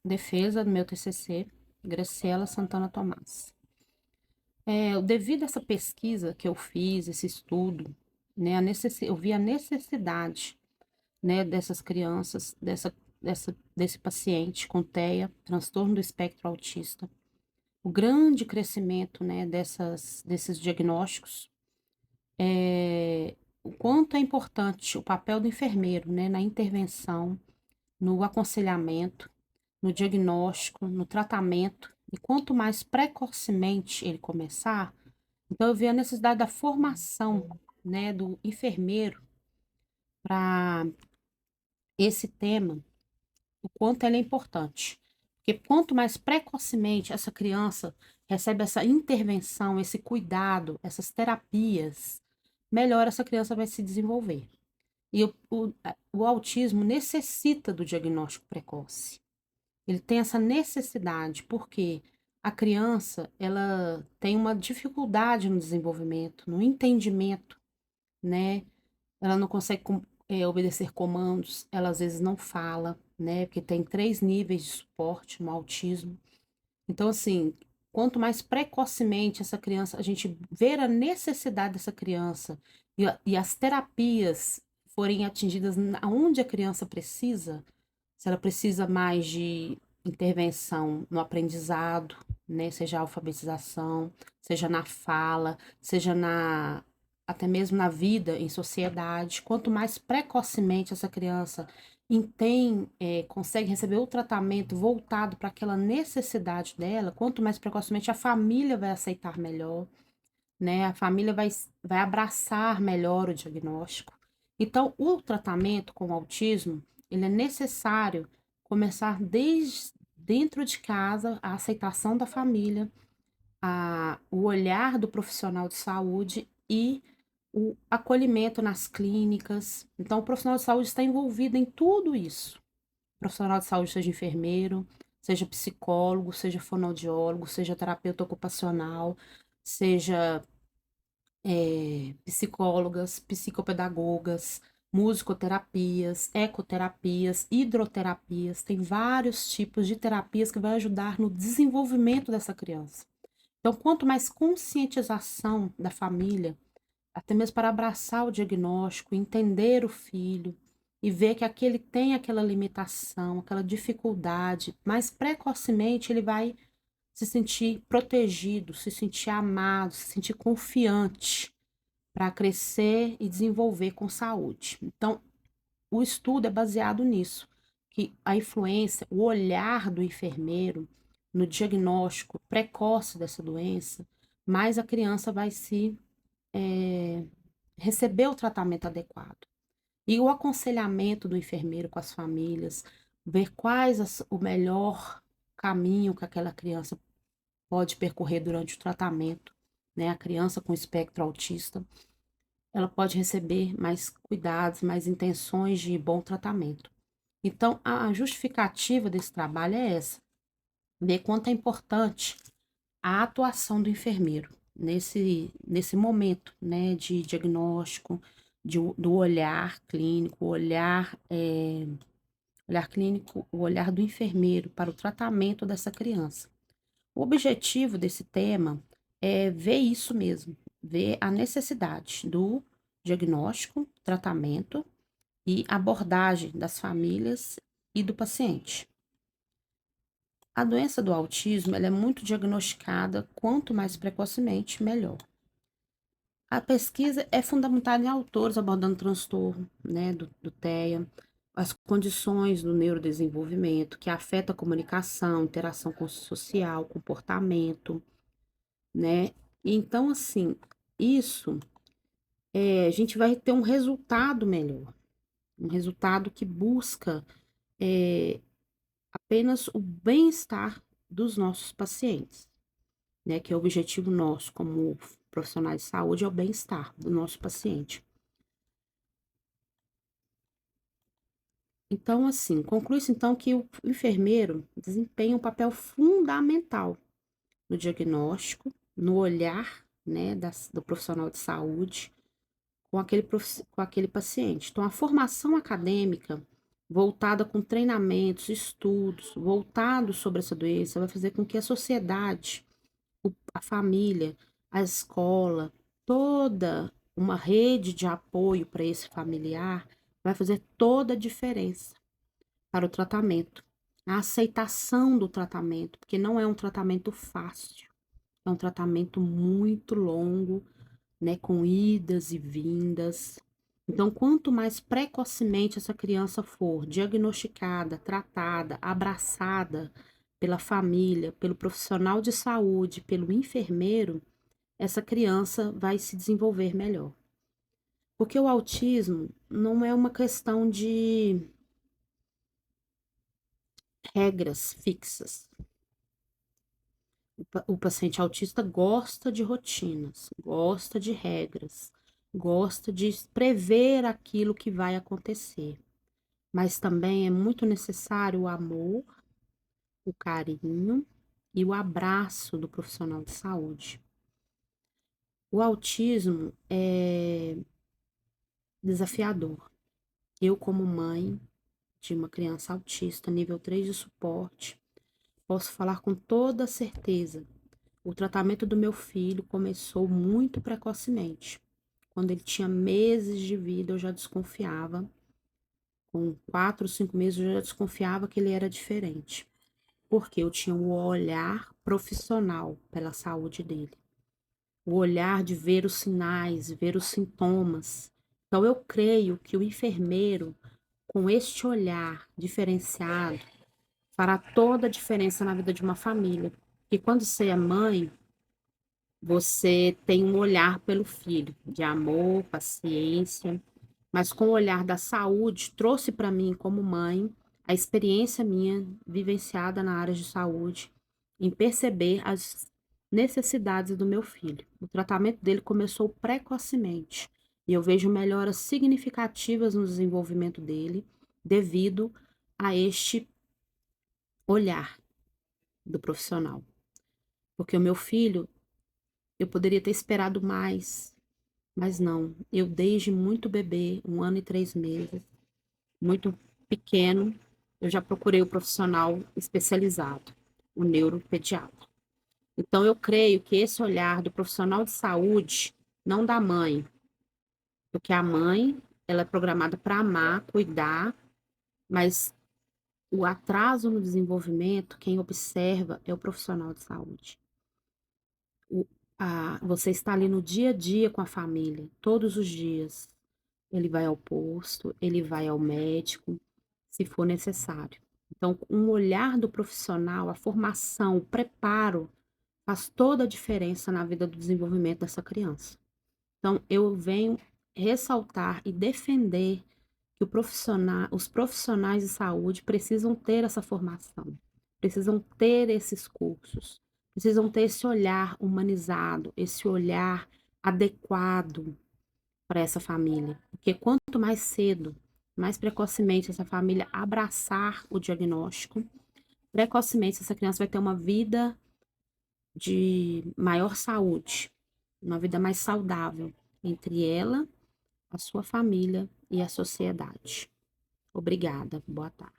defesa do meu TCC, Graciela Santana Tomás. Devido a essa pesquisa que eu fiz, esse estudo, né, eu vi a necessidade, né, dessas crianças, desse paciente com TEA, transtorno do espectro autista, o grande crescimento, né, desses diagnósticos, o quanto é importante o papel do enfermeiro, né, na intervenção, no aconselhamento, no diagnóstico, no tratamento, e quanto mais precocemente ele começar, então eu vi a necessidade da formação, né, do enfermeiro para esse tema, o quanto ela é importante. Porque quanto mais precocemente essa criança recebe essa intervenção, esse cuidado, essas terapias, melhor essa criança vai se desenvolver. E o autismo necessita do diagnóstico precoce. Ele tem essa necessidade, porque a criança, ela tem uma dificuldade no desenvolvimento, no entendimento, né? Ela não consegue obedecer comandos, ela às vezes não fala, né? Porque tem 3 níveis de suporte no autismo. Então, assim, quanto mais precocemente essa criança, a gente ver a necessidade dessa criança e as terapias forem atingidas aonde a criança precisa, se ela precisa mais de intervenção no aprendizado, né, seja a alfabetização, seja na fala, seja na até mesmo na vida em sociedade, quanto mais precocemente essa criança consegue receber o tratamento voltado para aquela necessidade dela, quanto mais precocemente a família vai aceitar melhor, né? A família vai abraçar melhor o diagnóstico. Então, o tratamento com o autismo, ele é necessário começar desde dentro de casa, a aceitação da família, o olhar do profissional de saúde e o acolhimento nas clínicas. Então, o profissional de saúde está envolvido em tudo isso. O profissional de saúde, seja enfermeiro, seja psicólogo, seja fonoaudiólogo, seja terapeuta ocupacional, seja psicólogas, psicopedagogas, musicoterapias, ecoterapias, hidroterapias, tem vários tipos de terapias que vai ajudar no desenvolvimento dessa criança. Então, quanto mais conscientização da família, até mesmo para abraçar o diagnóstico, entender o filho e ver que aquele tem aquela limitação, aquela dificuldade, mais precocemente ele vai se sentir protegido, se sentir amado, se sentir confiante para crescer e desenvolver com saúde. Então, o estudo é baseado nisso, que a influência, o olhar do enfermeiro no diagnóstico precoce dessa doença, mais a criança vai se receber o tratamento adequado. E o aconselhamento do enfermeiro com as famílias, ver o melhor caminho que aquela criança pode percorrer durante o tratamento, né? A criança com espectro autista, ela pode receber mais cuidados, mais intenções de bom tratamento. Então, a justificativa desse trabalho é essa, ver quanto é importante a atuação do enfermeiro nesse momento, né, de diagnóstico, do olhar clínico, olhar clínico, o olhar do enfermeiro para o tratamento dessa criança. O objetivo desse tema é ver isso mesmo, ver a necessidade do diagnóstico, tratamento e abordagem das famílias e do paciente. A doença do autismo ela é muito diagnosticada, quanto mais precocemente, melhor. A pesquisa é fundamentada em autores abordando o transtorno, né, do TEA, as condições do neurodesenvolvimento que afeta a comunicação, interação social, comportamento, né? Então, assim, isso a gente vai ter um resultado melhor, um resultado que busca eh, apenas o bem-estar dos nossos pacientes, né? Que é o objetivo nosso como profissionais de saúde, é o bem-estar do nosso paciente. Então, assim, conclui-se então que o enfermeiro desempenha um papel fundamental no diagnóstico, no olhar, né, do profissional de saúde com aquele paciente. Então, a formação acadêmica voltada com treinamentos, estudos, voltados sobre essa doença, vai fazer com que a sociedade, a família, a escola, toda uma rede de apoio para esse familiar, vai fazer toda a diferença para o tratamento. A aceitação do tratamento, porque não é um tratamento fácil, é um tratamento muito longo, né, com idas e vindas. Então, quanto mais precocemente essa criança for diagnosticada, tratada, abraçada pela família, pelo profissional de saúde, pelo enfermeiro, essa criança vai se desenvolver melhor. Porque o autismo não é uma questão de regras fixas. O paciente autista gosta de rotinas, gosta de regras, gosta de prever aquilo que vai acontecer. Mas também é muito necessário o amor, o carinho e o abraço do profissional de saúde. O autismo é desafiador. Eu, como mãe de uma criança autista, nível 3 de suporte, posso falar com toda certeza. O tratamento do meu filho começou muito precocemente. Quando ele tinha meses de vida, eu já desconfiava. Com 4, 5 meses, eu já desconfiava que ele era diferente. Porque eu tinha um olhar profissional pela saúde dele. O olhar de ver os sinais, ver os sintomas. Então, eu creio que o enfermeiro, com este olhar diferenciado, fará toda a diferença na vida de uma família. E quando você é mãe, você tem um olhar pelo filho, de amor, paciência, mas com o olhar da saúde, trouxe para mim, como mãe, a experiência minha vivenciada na área de saúde, em perceber as necessidades do meu filho. O tratamento dele começou precocemente e eu vejo melhoras significativas no desenvolvimento dele, devido a este olhar do profissional. Porque o meu filho, eu poderia ter esperado mais, mas não. Eu, desde muito bebê, 1 ano e 3 meses, muito pequeno, eu já procurei o profissional especializado, o neuropediatra. Então, eu creio que esse olhar do profissional de saúde, não da mãe, porque a mãe, ela é programada para amar, cuidar, mas o atraso no desenvolvimento, quem observa é o profissional de saúde. O Você está ali no dia a dia com a família, todos os dias. Ele vai ao posto, ele vai ao médico, se for necessário. Então, um olhar do profissional, a formação, o preparo, faz toda a diferença na vida do desenvolvimento dessa criança. Então, eu venho ressaltar e defender que os profissionais de saúde precisam ter essa formação, precisam ter esses cursos, precisam ter esse olhar humanizado, esse olhar adequado para essa família. Porque quanto mais cedo, mais precocemente essa família abraçar o diagnóstico, precocemente essa criança vai ter uma vida de maior saúde, uma vida mais saudável entre ela, a sua família e a sociedade. Obrigada. Boa tarde.